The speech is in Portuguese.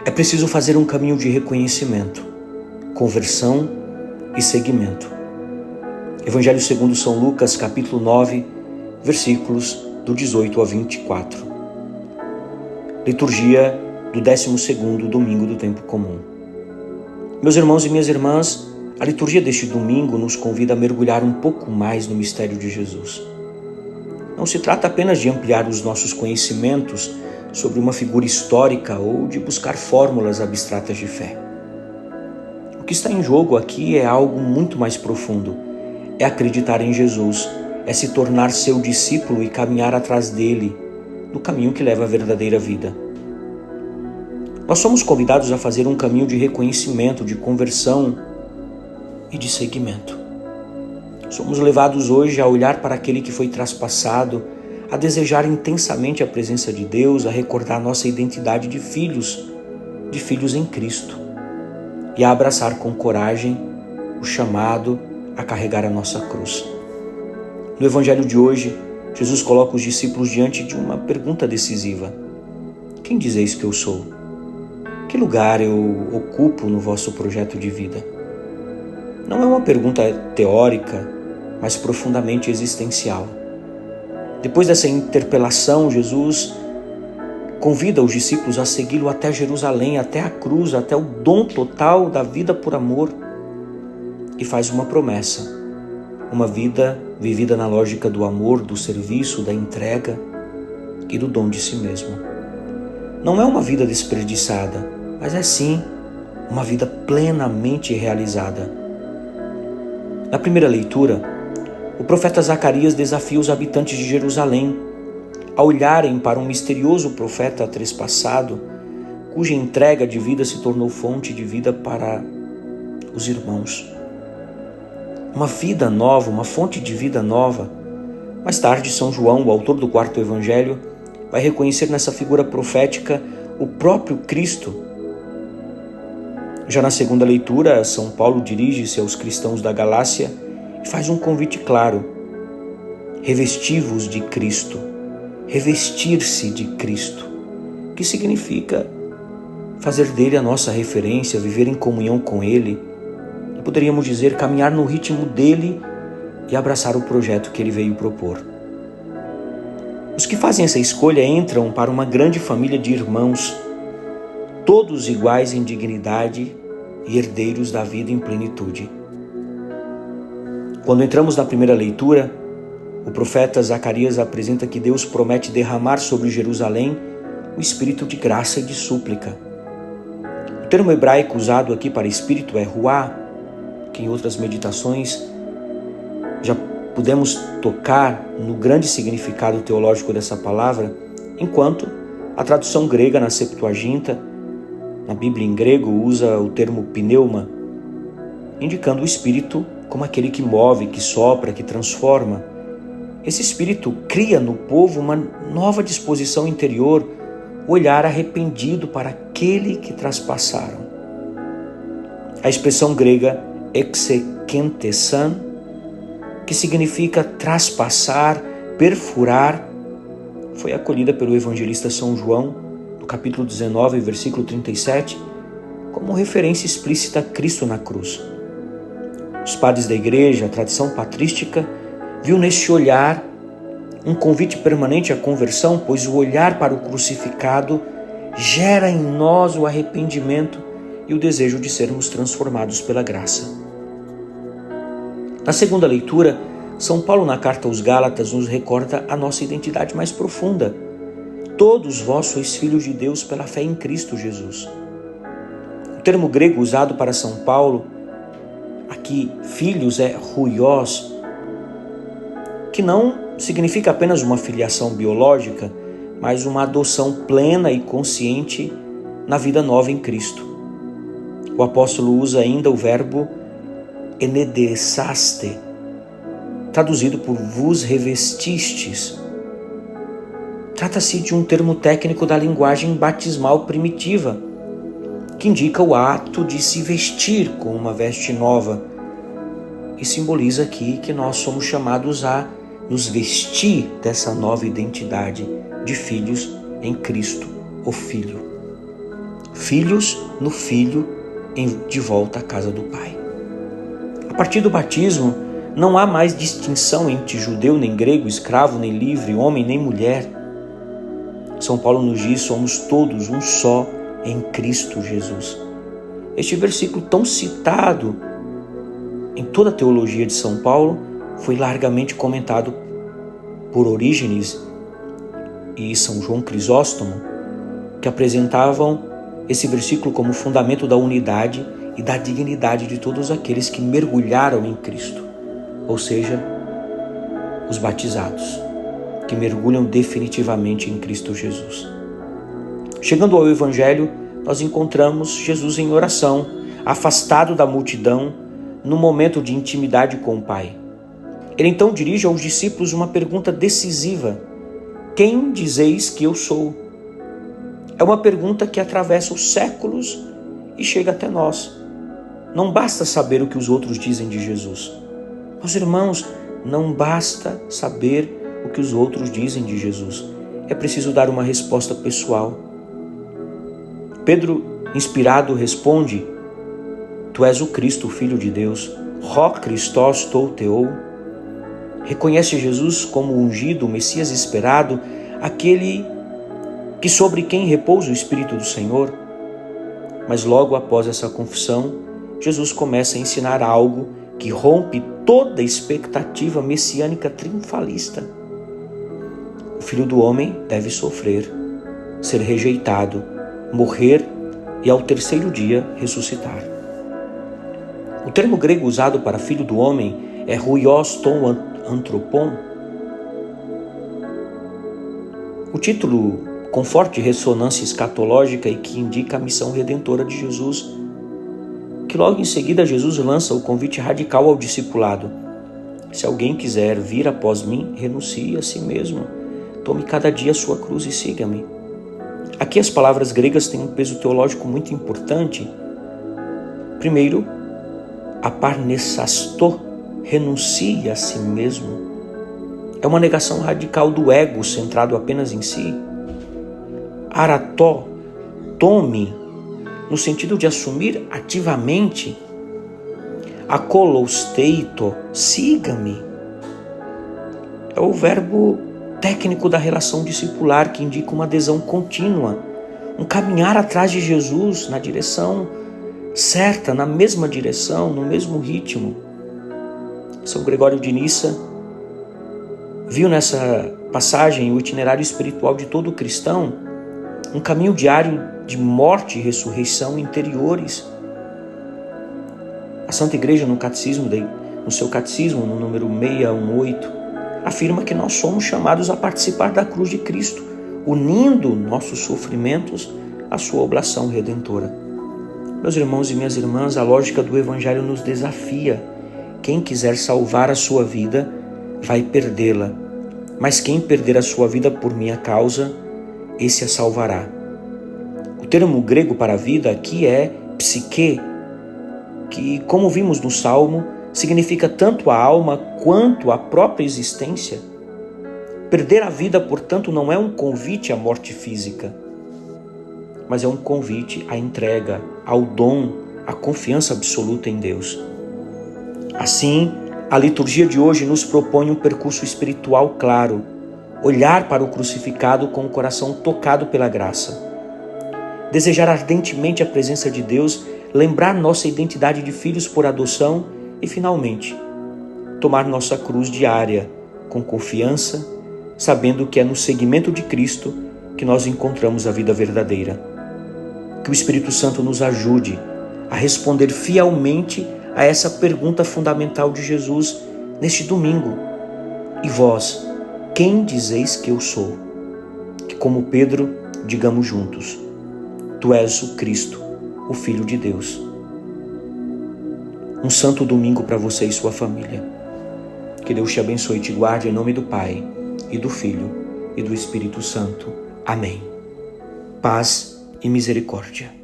É preciso fazer um caminho de reconhecimento, conversão e seguimento. Evangelho segundo São Lucas, capítulo 9, versículos do 18 a 24. Liturgia do 12º domingo do tempo comum. Meus irmãos e minhas irmãs, a liturgia deste domingo nos convida a mergulhar um pouco mais no mistério de Jesus. Não se trata apenas de ampliar os nossos conhecimentos sobre uma figura histórica ou de buscar fórmulas abstratas de fé. O que está em jogo aqui é algo muito mais profundo. É acreditar em Jesus, é se tornar seu discípulo e caminhar atrás dele, no caminho que leva à verdadeira vida. Nós somos convidados a fazer um caminho de reconhecimento, de conversão e de seguimento. Somos levados hoje a olhar para aquele que foi traspassado, a desejar intensamente a presença de Deus, a recordar nossa identidade de filhos em Cristo e a abraçar com coragem o chamado a carregar a nossa cruz. No Evangelho de hoje, Jesus coloca os discípulos diante de uma pergunta decisiva. Quem dizeis que eu sou? Que lugar eu ocupo no vosso projeto de vida? Não é uma pergunta teórica, mas profundamente existencial. Depois dessa interpelação, Jesus convida os discípulos a segui-lo até Jerusalém, até a cruz, até o dom total da vida por amor, e faz uma promessa, uma vida vivida na lógica do amor, do serviço, da entrega e do dom de si mesmo. Não é uma vida desperdiçada, mas é sim uma vida plenamente realizada. Na primeira leitura, o profeta Zacarias desafia os habitantes de Jerusalém a olharem para um misterioso profeta trespassado, cuja entrega de vida se tornou fonte de vida para os irmãos. Uma vida nova, uma fonte de vida nova. Mais tarde, São João, o autor do 4º Evangelho, vai reconhecer nessa figura profética o próprio Cristo. Já na segunda leitura, São Paulo dirige-se aos cristãos da Galácia e faz um convite claro: revesti-vos de Cristo, revestir-se de Cristo, que significa fazer dele a nossa referência, viver em comunhão com ele, e poderíamos dizer caminhar no ritmo dele e abraçar o projeto que ele veio propor. Os que fazem essa escolha entram para uma grande família de irmãos, todos iguais em dignidade e herdeiros da vida em plenitude. Quando entramos na primeira leitura, o profeta Zacarias apresenta que Deus promete derramar sobre Jerusalém o espírito de graça e de súplica. O termo hebraico usado aqui para espírito é ruá, que em outras meditações já pudemos tocar no grande significado teológico dessa palavra, enquanto a tradução grega na Septuaginta, na Bíblia em grego, usa o termo pneuma, indicando o espírito como aquele que move, que sopra, que transforma. Esse espírito cria no povo uma nova disposição interior, olhar arrependido para aquele que traspassaram. A expressão grega exekentesan, que significa traspassar, perfurar, foi acolhida pelo evangelista São João, no capítulo 19, versículo 37, como referência explícita a Cristo na cruz. Os padres da igreja, a tradição patrística, viu neste olhar um convite permanente à conversão, pois o olhar para o crucificado gera em nós o arrependimento e o desejo de sermos transformados pela graça. Na segunda leitura, São Paulo, na carta aos Gálatas, nos recorda a nossa identidade mais profunda. Todos vós sois filhos de Deus pela fé em Cristo Jesus. O termo grego usado para São Paulo, aqui filhos, é huios, que não significa apenas uma filiação biológica, mas uma adoção plena e consciente na vida nova em Cristo. O apóstolo usa ainda o verbo enedessaste, traduzido por vos revestistes. Trata-se de um termo técnico da linguagem batismal primitiva, que indica o ato de se vestir com uma veste nova e simboliza aqui que nós somos chamados a nos vestir dessa nova identidade de filhos em Cristo, o Filho. filhos no Filho de volta à casa do Pai. A partir do batismo, não há mais distinção entre judeu nem grego, escravo nem livre, homem nem mulher. São Paulo nos diz: somos todos um só em Cristo Jesus. Este versículo tão citado em toda a teologia de São Paulo foi largamente comentado por Orígenes e São João Crisóstomo, que apresentavam esse versículo como fundamento da unidade e da dignidade de todos aqueles que mergulharam em Cristo, ou seja, os batizados, que mergulham definitivamente em Cristo Jesus. Chegando ao Evangelho, nós encontramos Jesus em oração, afastado da multidão, no momento de intimidade com o Pai. Ele então dirige aos discípulos uma pergunta decisiva: quem dizeis que eu sou? É uma pergunta que atravessa os séculos e chega até nós. Não basta saber o que os outros dizem de Jesus. Meus irmãos, não basta saber o que os outros dizem de Jesus. É preciso dar uma resposta pessoal. Pedro, inspirado, responde: Tu és o Cristo, o Filho de Deus. Ró Christos tou teou. Reconhece Jesus como o ungido, o Messias esperado, aquele que sobre quem repousa o Espírito do Senhor. Mas logo após essa confissão, Jesus começa a ensinar algo que rompe toda a expectativa messiânica triunfalista. O Filho do Homem deve sofrer, ser rejeitado, morrer e ao terceiro dia ressuscitar. O termo grego usado para Filho do Homem é huios ton anthropon. O título com forte ressonância escatológica e que indica a missão redentora de Jesus, que logo em seguida Jesus lança o convite radical ao discipulado: se alguém quiser vir após mim, renuncie a si mesmo, tome cada dia a sua cruz e siga-me. Aqui as palavras gregas têm um peso teológico muito importante. Primeiro, aparnessasto, renuncie a si mesmo. É uma negação radical do ego centrado apenas em si. Arató, tome, no sentido de assumir ativamente. Akolousteito, siga-me. É o verbo técnico da relação discipular que indica uma adesão contínua, um caminhar atrás de Jesus na direção certa, na mesma direção, no mesmo ritmo. São Gregório de Nissa viu nessa passagem o itinerário espiritual de todo cristão, um caminho diário de morte e ressurreição interiores. A Santa Igreja, no seu catecismo, no número 618, afirma que nós somos chamados a participar da cruz de Cristo, unindo nossos sofrimentos à sua oblação redentora. Meus irmãos e minhas irmãs, a lógica do Evangelho nos desafia. Quem quiser salvar a sua vida, vai perdê-la. Mas quem perder a sua vida por minha causa, esse a salvará. O termo grego para vida aqui é psique, que, como vimos no Salmo, significa tanto a alma quanto a própria existência. Perder a vida, portanto, não é um convite à morte física, mas é um convite à entrega, ao dom, à confiança absoluta em Deus. Assim, a liturgia de hoje nos propõe um percurso espiritual claro, olhar para o crucificado com o coração tocado pela graça, desejar ardentemente a presença de Deus, lembrar nossa identidade de filhos por adoção e, finalmente, tomar nossa cruz diária com confiança, sabendo que é no seguimento de Cristo que nós encontramos a vida verdadeira. Que o Espírito Santo nos ajude a responder fielmente a essa pergunta fundamental de Jesus neste domingo. E vós, quem dizeis que eu sou? Que, como Pedro, digamos juntos: Tu és o Cristo, o Filho de Deus. Um santo domingo para você e sua família. Que Deus te abençoe e te guarde em nome do Pai, e do Filho, e do Espírito Santo. Amém. Paz e misericórdia.